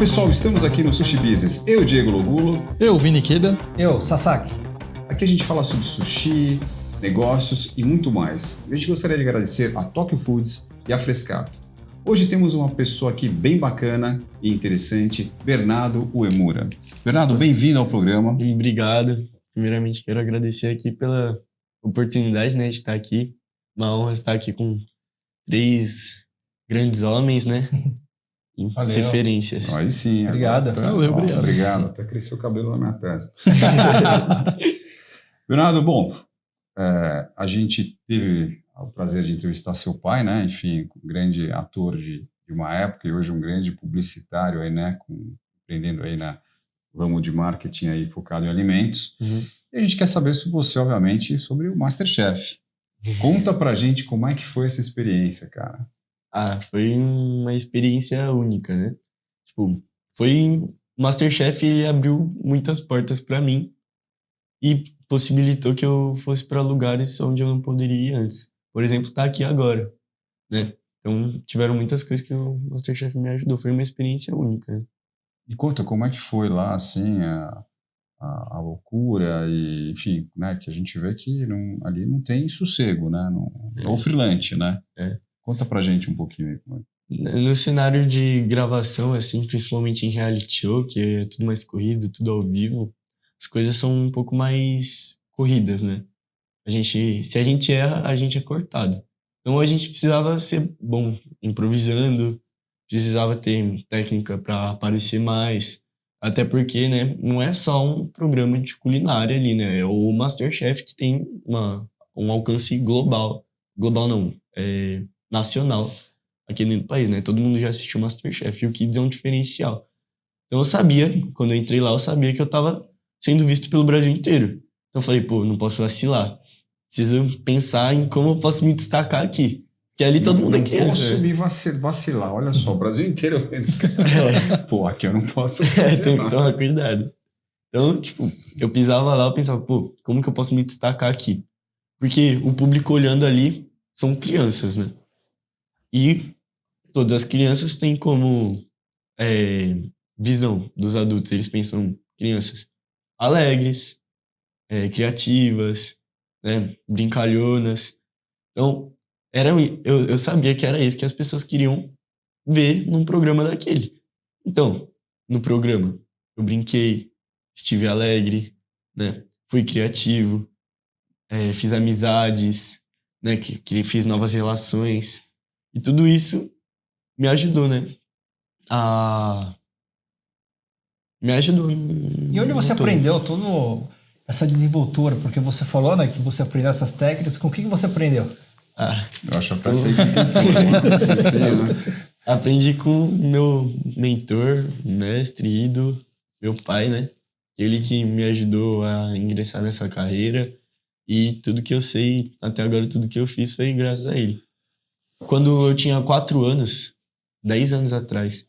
pessoal, estamos aqui no Sushi Business. Eu, Diego Logulo. Eu, Vini Queda. Eu, Sasaki. Aqui a gente fala sobre sushi, negócios e muito mais. A gente gostaria de agradecer a Tokyo Foods e a Frescato. Hoje temos uma pessoa aqui bem bacana e interessante, Bernardo Uemura. Bernardo, bem-vindo ao programa. Obrigado. Primeiramente, quero agradecer aqui pela oportunidade, né, de estar aqui. Uma honra estar aqui com 3 grandes homens, né? E Valeu. Referências. Aí sim. Obrigado. Valeu, obrigado. Obrigado. Até cresceu o cabelo na minha testa. Bernardo, bom, a gente teve o prazer de entrevistar seu pai, né? Enfim, um grande ator de uma época e hoje um grande publicitário aí, né? Empreendendo aí na ramo de marketing aí focado em alimentos. Uhum. E a gente quer saber sobre você, obviamente, sobre o MasterChef. Conta pra gente como é que foi essa experiência, cara. Foi uma experiência única, né? Tipo, o MasterChef, ele abriu muitas portas para mim e possibilitou que eu fosse para lugares onde eu não poderia ir antes. Por exemplo, estar aqui agora, né? Então, tiveram muitas coisas que o MasterChef me ajudou. Foi uma experiência única, né? E conta como é que foi lá, assim, a loucura e, enfim, né, que a gente vê que ali não tem sossego, né? É o freelance, né? É. Conta pra gente um pouquinho aí. No cenário de gravação, assim, principalmente em reality show, que é tudo mais corrido, tudo ao vivo, as coisas são um pouco mais corridas, né? Se a gente erra, a gente é cortado. Então a gente precisava ser bom improvisando, precisava ter técnica para aparecer mais, até porque, né, não é só um programa de culinária ali, né? É o MasterChef que tem um alcance global. Global não, nacional aqui dentro do país, né? Todo mundo já assistiu MasterChef e o Kids é um diferencial. Então eu sabia, quando eu entrei lá, eu sabia que eu tava sendo visto pelo Brasil inteiro. Então eu falei, pô, não posso vacilar. Preciso pensar em como eu posso me destacar aqui. Porque ali todo mundo é criança. Não posso me vacilar. Olha só, o Brasil inteiro vendo. Pô, aqui eu não posso tem que tomar cuidado. Então, tipo, eu pisava lá, eu pensava, pô, como que eu posso me destacar aqui? Porque o público olhando ali são crianças, né? E todas as crianças têm como visão dos adultos. Eles pensam crianças alegres, criativas, né, brincalhonas. Então, eu sabia que era isso que as pessoas queriam ver num programa daquele. Então, no programa, eu brinquei, estive alegre, né, fui criativo, fiz amizades, né, que fiz novas relações. E tudo isso me ajudou, né? Me ajudou. E onde você aprendeu toda essa desenvoltura? Porque você falou, né, que você aprendeu essas técnicas. Com o que você aprendeu? Eu acho até sei que tem feio, né? Aprendi com meu mentor, mestre, ídolo, meu pai, né? Ele que me ajudou a ingressar nessa carreira. E tudo que eu sei, até agora, tudo que eu fiz foi graças a ele. Quando eu tinha 4 anos, 10 anos atrás,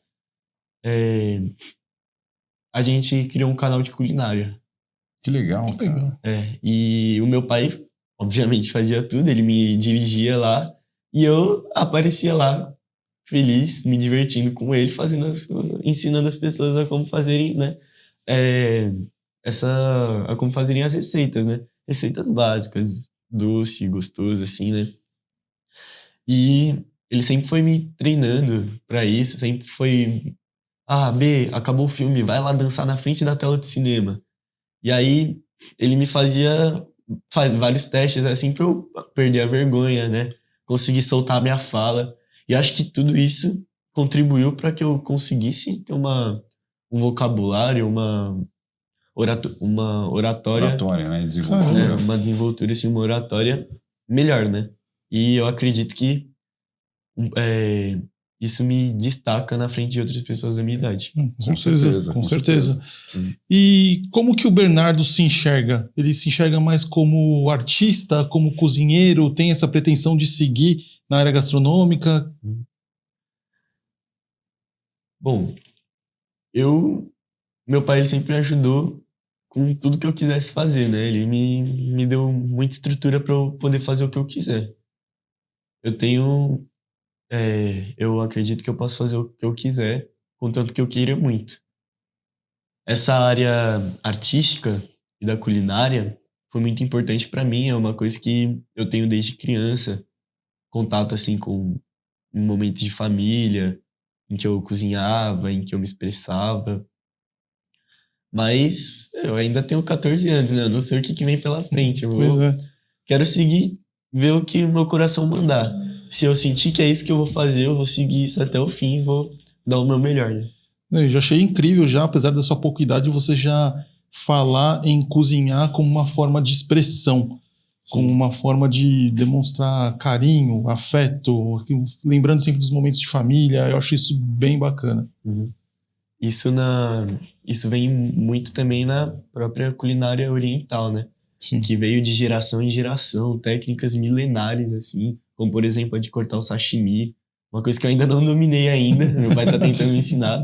a gente criou um canal de culinária. Que legal, cara. E o meu pai, obviamente, fazia tudo, ele me dirigia lá e eu aparecia lá, feliz, me divertindo com ele, ensinando as pessoas a como fazerem, né? A como fazerem as receitas, né? Receitas básicas, doce, gostoso, assim, né? E ele sempre foi me treinando pra isso, sempre foi... B, acabou o filme, vai lá dançar na frente da tela de cinema. E aí, ele me fazia vários testes, assim, pra eu perder a vergonha, né? Conseguir soltar a minha fala. E acho que tudo isso contribuiu para que eu conseguisse ter um vocabulário, uma oratória... Oratória, né? Desenvoltura. Uma desenvoltura, assim, uma oratória melhor, né? E eu acredito que isso me destaca na frente de outras pessoas da minha idade. Com certeza. E como que o Bernardo se enxerga? Ele se enxerga mais como artista, como cozinheiro? Tem essa pretensão de seguir na área gastronômica? Bom, meu pai ele sempre me ajudou com tudo que eu quisesse fazer, né? Ele me deu muita estrutura para eu poder fazer o que eu quiser. Eu acredito que eu posso fazer o que eu quiser contanto que eu queira muito. Essa área artística e da culinária foi muito importante para mim, é uma coisa que eu tenho desde criança, contato assim com momentos de família, em que eu cozinhava, em que eu me expressava. Mas eu ainda tenho 14 anos, né? Eu não sei o que vem pela frente. Quero seguir, ver o que o meu coração mandar. Se eu sentir que é isso que eu vou fazer, eu vou seguir isso até o fim e vou dar o meu melhor, né? Eu já achei incrível já, apesar da sua pouca idade, você já falar em cozinhar como uma forma de expressão, como uma forma de demonstrar carinho, afeto, lembrando sempre dos momentos de família. Eu acho isso bem bacana. Isso vem muito também na própria culinária oriental, né? Sim. Que veio de geração em geração, técnicas milenares, assim, como por exemplo a de cortar o sashimi, uma coisa que eu ainda não dominei ainda, meu pai tá tentando me ensinar,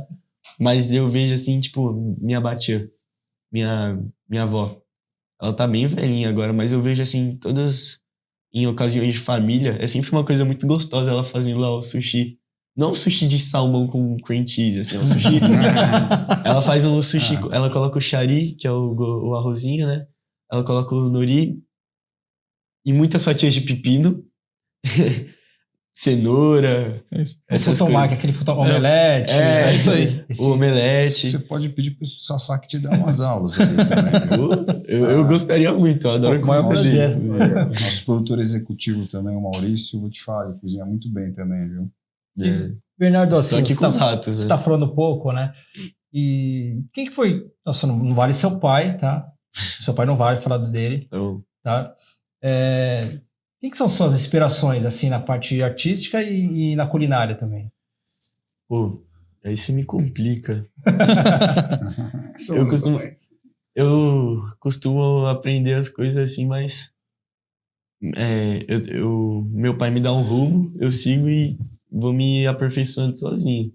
mas eu vejo assim, tipo, minha batia, minha avó, ela tá bem velhinha agora, mas eu vejo assim, todas em ocasiões de família, é sempre uma coisa muito gostosa ela fazendo lá o sushi. Não sushi de salmão com cream cheese, assim, é um sushi. Ela faz um sushi, ela coloca o shari, que é o arrozinho, né? Ela coloca o nori e muitas fatias de pepino, cenoura, essas futomaki, aquele omelete. É isso aí. O omelete. Você pode pedir para esse Sasaki te dar umas aulas ali também. Eu gostaria muito, eu adoro maior prazer. Nosso produtor executivo também, o Maurício, vou te falar, ele cozinha muito bem também, viu? Bernardo, assim, aqui com os ratos, você né? tá falando um pouco, né? E quem que foi? Nossa, não vale seu pai, tá? Seu pai não vale falar dele, tá? Quem que são suas inspirações, assim, na parte artística e na culinária também? Pô, aí você me complica. Eu costumo aprender as coisas assim, mas meu pai me dá um rumo, eu sigo e vou me aperfeiçoando sozinho.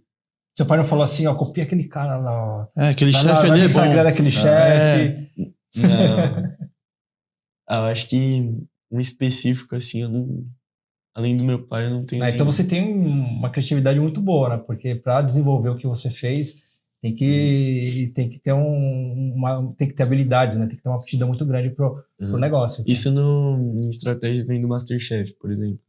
Seu pai não falou assim, ó, copia aquele cara lá, ó. Aquele chefe ali é bom. Instagram daquele chefe. Não. Eu acho que um específico, assim, eu não... Além do meu pai, eu não tenho Então você tem uma criatividade muito boa, né? Porque para desenvolver o que você fez, tem que ter tem que ter habilidades, né? Tem que ter uma aptidão muito grande pro negócio. Isso em estratégia vem do MasterChef, por exemplo.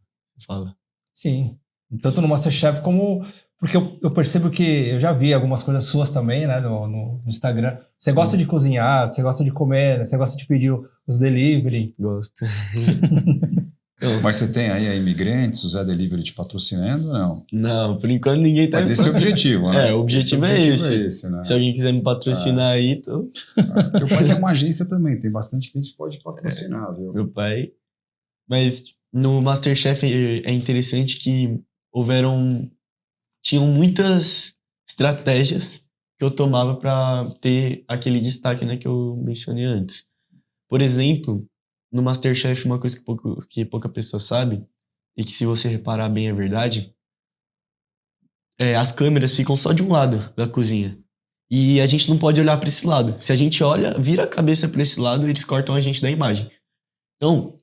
Fala. Sim. Tanto no MasterChef como... Porque eu percebo que eu já vi algumas coisas suas também, né, no Instagram. Você gosta de cozinhar, você gosta de comer, você gosta de pedir os delivery. Gosto. Mas você tem aí a Imigrantes, o Zé Delivery te patrocinando ou não? Não, por enquanto ninguém tá... Mas esse é o objetivo, né? O objetivo é esse. Né? Se alguém quiser me patrocinar aí, tô... Teu pai tem uma agência também, tem bastante gente que pode patrocinar, viu? Meu pai... Mas no MasterChef é interessante que tinham muitas estratégias que eu tomava para ter aquele destaque, né, que eu mencionei antes. Por exemplo, no MasterChef, uma coisa que pouca pessoa sabe, e que se você reparar bem é verdade, as câmeras ficam só de um lado da cozinha. E a gente não pode olhar para esse lado. Se a gente vira a cabeça para esse lado, eles cortam a gente da imagem. Então,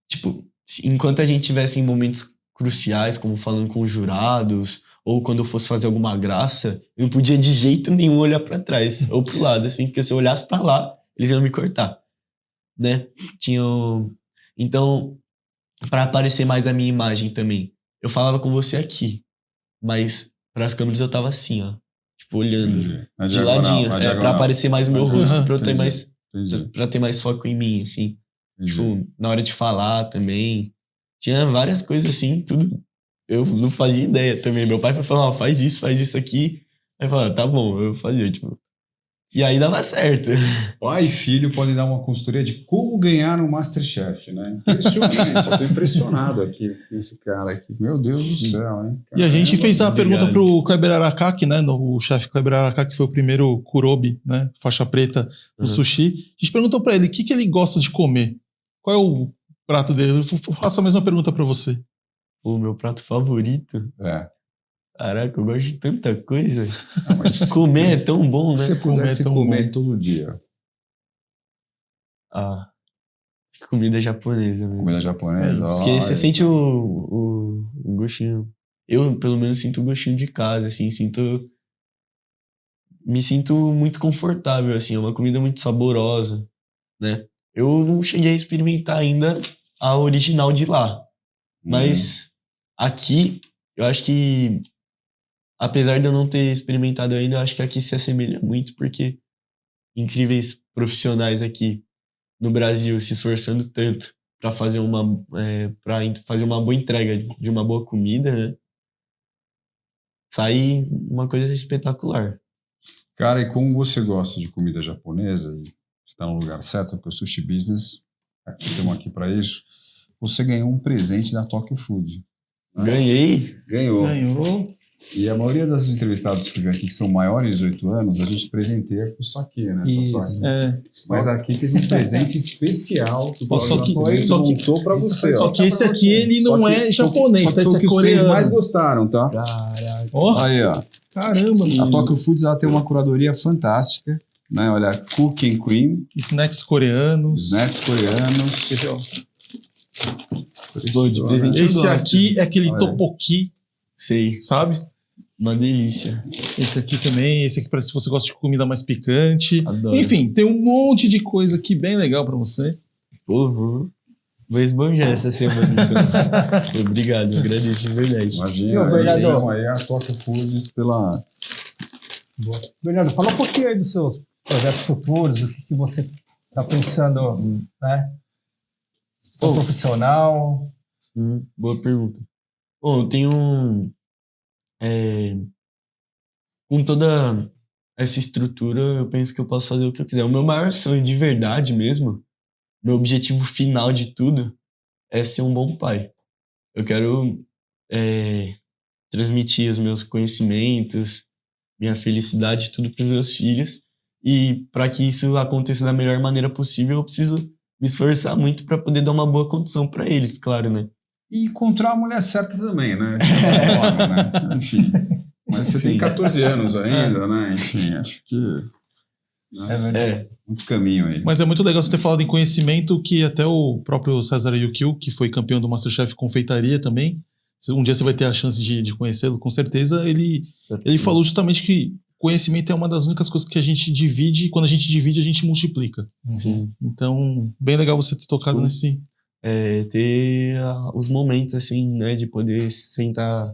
tipo, enquanto a gente tivesse em momentos cruciais, como falando com os jurados, ou quando eu fosse fazer alguma graça, eu não podia de jeito nenhum olhar para trás ou pro lado, assim, porque se eu olhasse para lá, eles iam me cortar, né? Então, para aparecer mais a minha imagem também, eu falava com você aqui, mas para as câmeras eu tava assim, ó, tipo olhando de ladinho, para aparecer mais o meu rosto, para ter mais foco em mim, assim. Tipo, na hora de falar também, tinha várias coisas assim, tudo. Eu não fazia ideia também. Meu pai falou, faz isso aqui. Aí eu falava, tá bom, eu fazia, tipo. E aí dava certo. Pai e filho podem dar uma consultoria de como ganhar no MasterChef, né? Impressionante, eu tô impressionado aqui com esse cara aqui. Meu Deus do céu, hein? E a gente fez a pergunta pro Kleber Aracaki, né? O chefe Kleber Aracaki, que foi o primeiro kurobi, né? Faixa preta no sushi. A gente perguntou pra ele o que ele gosta de comer. Qual é o prato dele? Eu faço a mesma pergunta pra você. O meu prato favorito? Caraca, eu gosto de tanta coisa. Não, mas comer é tão bom, né? Se você pudesse comer todo dia. Comida japonesa mesmo. Comida japonesa. Porque você sente o gostinho. Eu, pelo menos, sinto o gostinho de casa, assim. Sinto me sinto muito confortável, assim, é uma comida muito saborosa, né? Eu não cheguei a experimentar ainda a original de lá, mas aqui, eu acho que, apesar de eu não ter experimentado ainda, eu acho que aqui se assemelha muito, porque incríveis profissionais aqui no Brasil se esforçando tanto para fazer fazer uma boa entrega de uma boa comida, né? Sai uma coisa espetacular. Cara, e como você gosta de comida japonesa e está no lugar certo, porque o Sushi Business, estamos aqui para isso, você ganhou um presente da Tokyo Food. Né? Ganhei? Ganhou. E a maioria dos entrevistados que vêm aqui, que são maiores de 18 anos, a gente presenteia com o saque, né? Isso. Mas aqui teve um presente especial que o Paulo Só que montou para você. Só que esse aqui, ele não é japonês, só que esse foi o é que os três coreano. mais gostaram, tá? Caraca. Ó, Aí, ó. caramba, A Tokyo Foods, ela tem uma curadoria fantástica, né? Olha, cookie and cream, snacks coreanos. snacks coreanos. Pô, de presente eu Esse gosto. aqui é aquele Olha. tteokbokki, Sei. sabe? Uma delícia. Esse aqui também, esse aqui parece se você gosta de comida mais picante. Adoro. Enfim, tem um monte de coisa aqui bem legal pra você. Pô, vou esbanjar essa semana, então. Obrigado, agradeço de verdade. Imagina, Bernardo. então, aí a Tokyo Foods pela... Bernardo, fala um pouquinho aí dos seus projetos futuros, o que você está pensando, né? Como profissional. Boa pergunta. Bom, eu tenho... com toda essa estrutura, eu penso que eu posso fazer o que eu quiser. O meu maior sonho de verdade mesmo, meu objetivo final de tudo, é ser um bom pai. Eu quero transmitir os meus conhecimentos, minha felicidade, tudo para os meus filhos. E para que isso aconteça da melhor maneira possível, eu preciso me esforçar muito para poder dar uma boa condição para eles, claro, né? E encontrar a mulher certa também, né? De certa forma, né? Enfim. Mas você tem 14 anos ainda, né? Enfim, acho que... Né? Muito caminho aí. Mas é muito legal você ter falado em conhecimento, que até o próprio César Yukio, que foi campeão do MasterChef Confeitaria também, um dia você vai ter a chance de conhecê-lo, com certeza, ele falou justamente que conhecimento é uma das únicas coisas que a gente divide, e quando a gente divide, a gente multiplica. Sim. Então, bem legal você ter tocado nesse... Ter os momentos, assim, né, de poder sentar,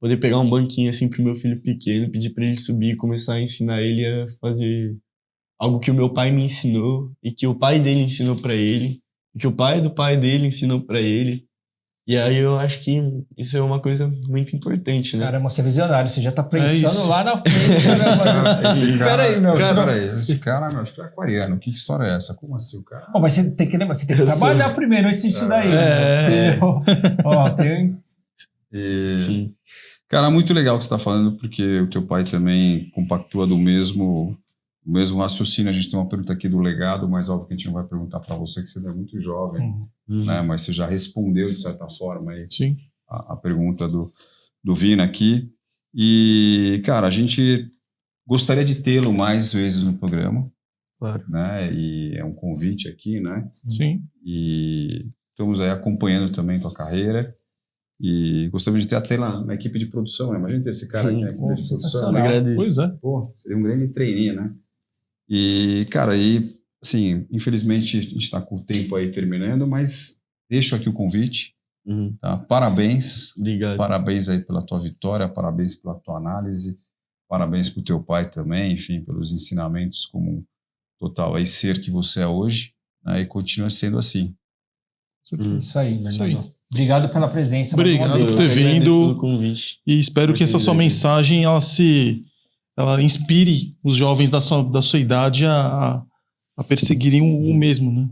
poder pegar um banquinho, assim, pro meu filho pequeno, pedir pra ele subir e começar a ensinar ele a fazer algo que o meu pai me ensinou, e que o pai dele ensinou pra ele, e que o pai do pai dele ensinou pra ele. E aí eu acho que isso é uma coisa muito importante, né? Caramba, você é visionário, você já tá pensando isso. lá na frente. Caramba. Peraí, meu. Peraí, esse cara, meu, acho que é aquariano. Que história é essa? Como assim o cara? Bom, mas você tem que lembrar, você tem que trabalhar primeiro antes disso daí. Tem... Sim. Cara, muito legal o que você está falando, porque o teu pai também compactua do mesmo raciocínio. A gente tem uma pergunta aqui do legado, mas óbvio que a gente não vai perguntar para você, que você ainda é muito jovem, né? Mas você já respondeu, de certa forma, aí, Sim. a pergunta do Vina aqui. E, cara, a gente gostaria de tê-lo mais vezes no programa. Claro. Né? E é um convite aqui, né? Sim. E estamos aí acompanhando também tua carreira. E gostaríamos de ter até lá na equipe de produção, né? Imagina ter esse cara aqui na equipe de produção. Né? Agradeço. Pois é. Pô, seria um grande treininho, né? E, cara, assim, infelizmente a gente está com o tempo aí terminando, mas deixo aqui o convite. Tá? Parabéns. Obrigado. Parabéns aí pela tua vitória, parabéns pela tua análise, parabéns pro teu pai também, enfim, pelos ensinamentos como total aí ser que você é hoje, né? E continua sendo assim. Isso aí, Bernardo. Obrigado pela presença. Obrigado por ter vindo. E espero que essa sua mensagem ela inspire os jovens da sua idade a perseguirem o mesmo, né?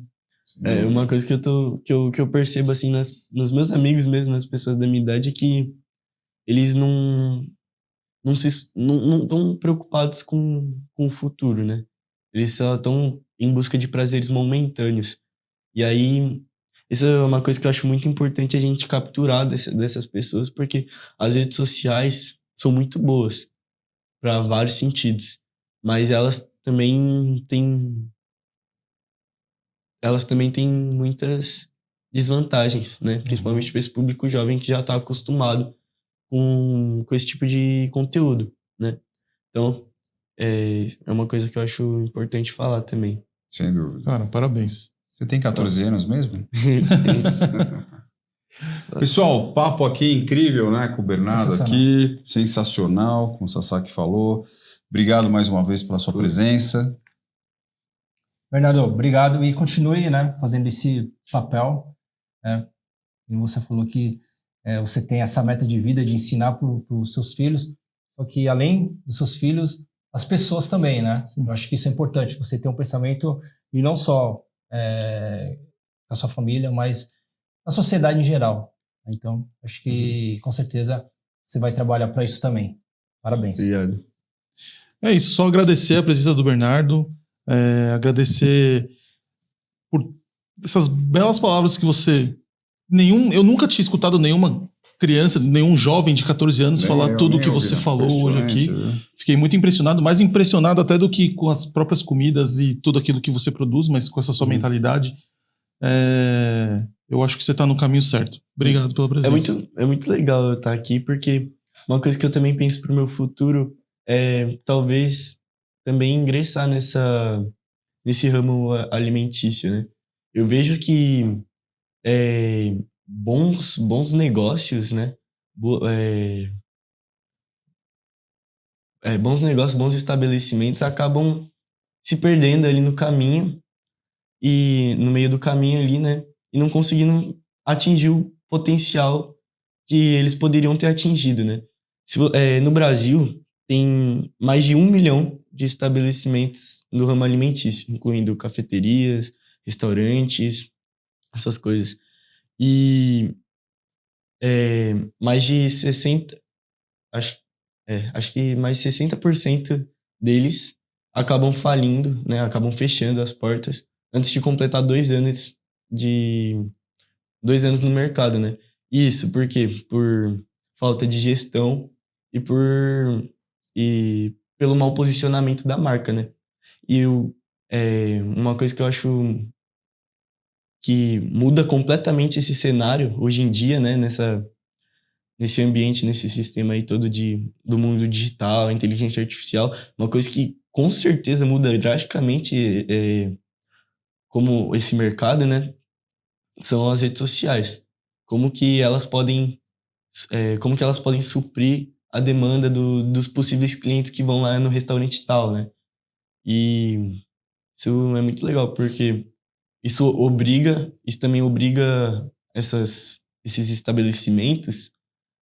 É uma coisa que eu percebo assim nos meus amigos mesmo, nas pessoas da minha idade, é que eles não estão preocupados com o futuro, né? Eles só estão em busca de prazeres momentâneos. E aí, isso é uma coisa que eu acho muito importante a gente capturar dessas pessoas, porque as redes sociais são muito boas para vários sentidos, mas elas também têm muitas desvantagens, né? Principalmente para esse público jovem que já está acostumado com esse tipo de conteúdo, né? Então, é uma coisa que eu acho importante falar também. Sem dúvida. Cara, parabéns. Você tem 14 anos mesmo? Pessoal, papo aqui incrível, né? Com o Bernardo aqui. Sensacional, como o Sasaki falou. Obrigado mais uma vez pela sua presença. Bernardo, obrigado e continue, né, fazendo esse papel. Né? E você falou que você tem essa meta de vida de ensinar para os seus filhos, só que além dos seus filhos, as pessoas também, né? Eu acho que isso é importante, você ter um pensamento e não só com a sua família, mas na sociedade em geral. Então, acho que com certeza você vai trabalhar para isso também. Parabéns. Obrigado. É isso, só agradecer a presença do Bernardo, agradecer por essas belas palavras que você... Eu nunca tinha escutado nenhuma criança, nenhum jovem de 14 anos falar tudo o que você falou hoje aqui. Fiquei muito impressionado, mais impressionado até do que com as próprias comidas e tudo aquilo que você produz, mas com essa sua mentalidade. Eu acho que você está no caminho certo. Obrigado pela presença. É muito legal eu estar aqui, porque uma coisa que eu também penso para o meu futuro é talvez também ingressar nesse ramo alimentício, né? Eu vejo que bons negócios, né? Bons negócios, bons estabelecimentos acabam se perdendo ali no caminho e no meio do caminho ali, né? E não conseguindo atingir o potencial que eles poderiam ter atingido, né? No Brasil, tem mais de 1 milhão de estabelecimentos no ramo alimentício, incluindo cafeterias, restaurantes, essas coisas. E mais de 60%, acho que mais de 60% deles acabam falindo, né? Acabam fechando as portas antes de completar 2 anos no mercado, né? Isso por quê? Por falta de gestão e pelo mau posicionamento da marca, né? E uma coisa que eu acho que muda completamente esse cenário hoje em dia, né? Nesse ambiente, nesse sistema aí todo do mundo digital, inteligência artificial, uma coisa que com certeza muda drasticamente como esse mercado, né? São as redes sociais. Como que elas podem suprir a demanda dos possíveis clientes que vão lá no restaurante tal, né? E isso é muito legal, porque isso também obriga esses estabelecimentos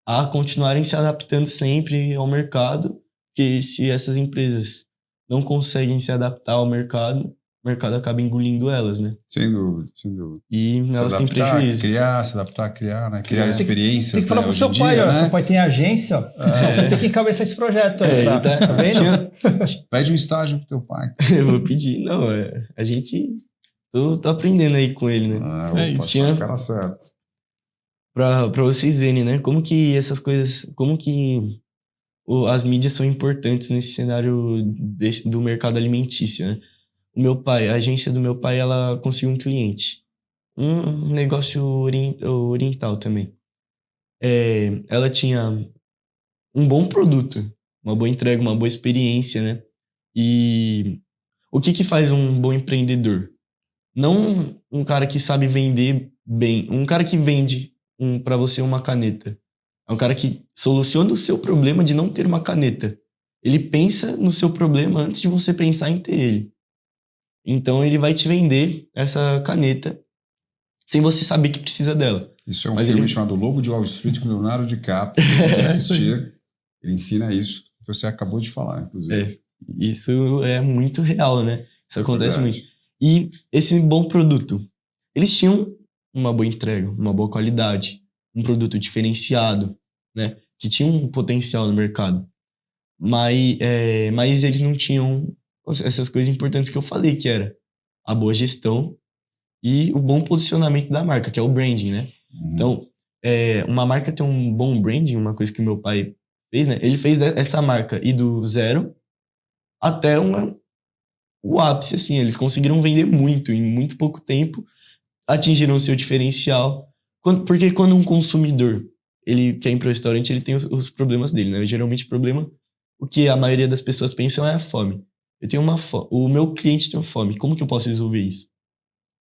a continuarem se adaptando sempre ao mercado, porque se essas empresas não conseguem se adaptar ao mercado, o mercado acaba engolindo elas, né? Sem dúvida, sem dúvida. E elas têm prejuízo. Se adaptar, criar, né? Criar experiências. Tem que falar pro seu pai, ó. Seu pai tem agência, ó. Você tem que encabeçar esse projeto aí, tá vendo? Pede um estágio pro teu pai. Eu vou pedir. Não, a gente... Tô aprendendo aí com ele, né? Cara certo. Pra vocês verem, né? Como que essas coisas... Como que as mídias são importantes nesse cenário do mercado alimentício, né? A agência do meu pai, ela conseguiu um cliente. Um negócio oriental também. Ela tinha um bom produto, uma boa entrega, uma boa experiência, né? E o que faz um bom empreendedor? Não um cara que sabe vender bem, um cara que vende para você uma caneta. É um cara que soluciona o seu problema de não ter uma caneta. Ele pensa no seu problema antes de você pensar em ter ele. Então ele vai te vender essa caneta sem você saber que precisa dela. Isso é um filme chamado Lobo de Wall Street com Leonardo DiCaprio. Você assistir, ele ensina isso que você acabou de falar, inclusive. Isso é muito real, né? Isso acontece muito. E esse bom produto, eles tinham uma boa entrega, uma boa qualidade, um produto diferenciado, né? Que tinha um potencial no mercado. Mas eles não tinham essas coisas importantes que eu falei, que era a boa gestão e o bom posicionamento da marca, que é o branding, né? Então, uma marca tem um bom branding, uma coisa que o meu pai fez, né? Ele fez essa marca ir do zero até o ápice, assim. Eles conseguiram vender muito, em muito pouco tempo, atingiram o seu diferencial. Porque quando um consumidor ele quer ir para o restaurante, ele tem os problemas dele, né? Geralmente o problema o que a maioria das pessoas pensam é a fome. Eu tenho o meu cliente tem fome. Como que eu posso resolver isso?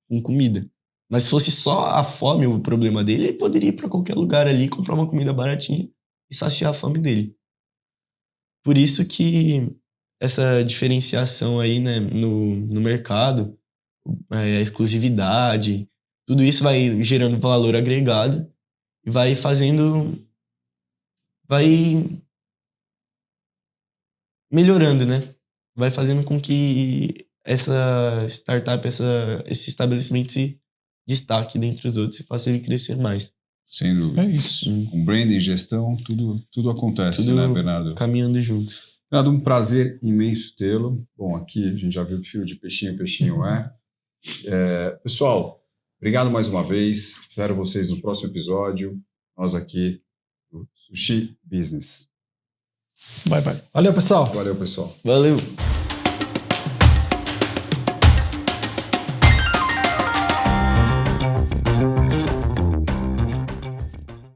Com comida. Mas se fosse só a fome o problema dele, ele poderia ir para qualquer lugar ali, comprar uma comida baratinha e saciar a fome dele. Por isso que essa diferenciação aí, né, no mercado, a exclusividade, tudo isso vai gerando valor agregado e vai melhorando, né? Vai fazendo com que essa startup, esse estabelecimento se destaque dentre os outros e faça ele crescer mais. Sem dúvida. É isso. Com branding, gestão, tudo acontece, Tudo né, Bernardo? caminhando juntos. Bernardo, um prazer imenso tê-lo. Bom, aqui a gente já viu que filho de peixinho é. Pessoal, obrigado mais uma vez. Espero vocês no próximo episódio. Nós aqui do Sushi Business. Bye, bye. Valeu, pessoal. Valeu, pessoal. Valeu!